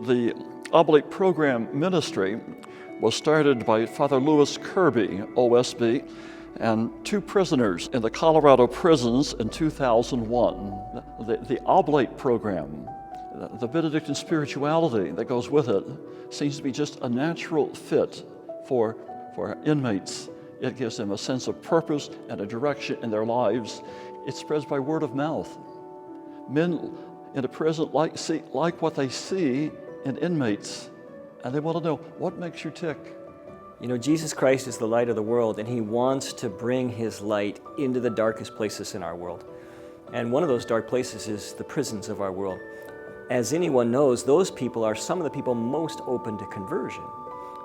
The Oblate program ministry was started by Father Louis Kirby, OSB, and 2 prisoners in the Colorado prisons in 2001. The Oblate program, the Benedictine spirituality that goes with it, seems to be just a natural fit for inmates. It gives them a sense of purpose and a direction in their lives. It spreads by word of mouth. Men in a prison like what they see in inmates, and they want to know, what makes you tick? You know, Jesus Christ is the light of the world, and he wants to bring his light into the darkest places in our world. And one of those dark places is the prisons of our world. As anyone knows, those people are some of the people most open to conversion.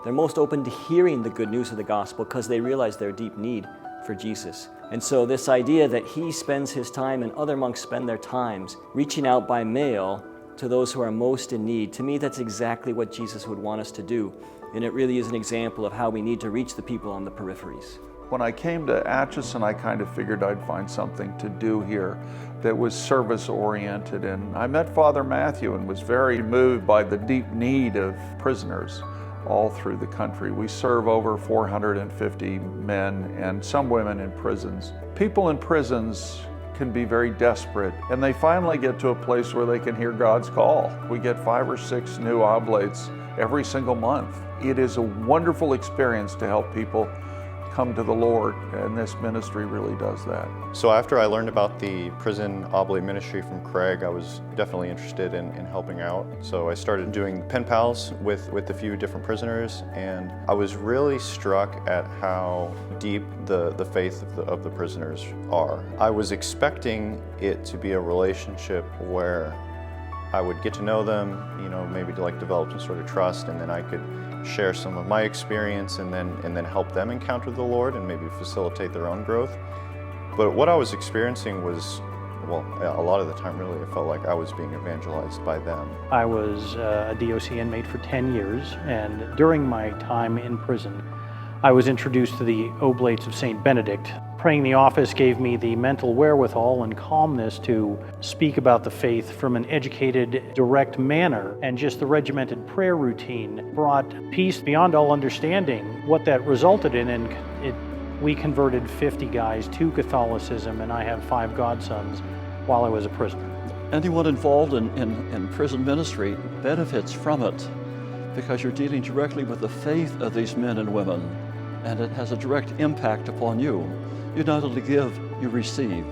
They're most open to hearing the good news of the gospel because they realize their deep need for Jesus. And so this idea that he spends his time and other monks spend their times reaching out by mail to those who are most in need, to me that's exactly what Jesus would want us to do. And it really is an example of how we need to reach the people on the peripheries. When I came to Atchison, I kind of figured I'd find something to do here that was service-oriented. And I met Father Matthew and was very moved by the deep need of prisoners all through the country. We serve over 450 men and some women in prisons. People in prisons can be very desperate, and they finally get to a place where they can hear God's call. We get 5 or 6 new oblates every single month. It is a wonderful experience to help people come to the Lord, and this ministry really does that. So after I learned about the prison oblate ministry from Craig, I was definitely interested in helping out. So I started doing pen pals with a few different prisoners, and I was really struck at how deep the faith of the prisoners are. I was expecting it to be a relationship where I would get to know them, you know, maybe to develop some sort of trust, and then I could share some of my experience and then help them encounter the Lord and maybe facilitate their own growth. But what I was experiencing was, well, a lot of the time really, it felt like I was being evangelized by them. I was a DOC inmate for 10 years, and during my time in prison, I was introduced to the Oblates of St. Benedict. Praying the office gave me the mental wherewithal and calmness to speak about the faith from an educated, direct manner, and just the regimented prayer routine brought peace beyond all understanding. What that resulted in, and we converted 50 guys to Catholicism, and I have 5 godsons while I was a prisoner. Anyone involved in prison ministry benefits from it because you're dealing directly with the faith of these men and women, and it has a direct impact upon you. You not only give, you receive.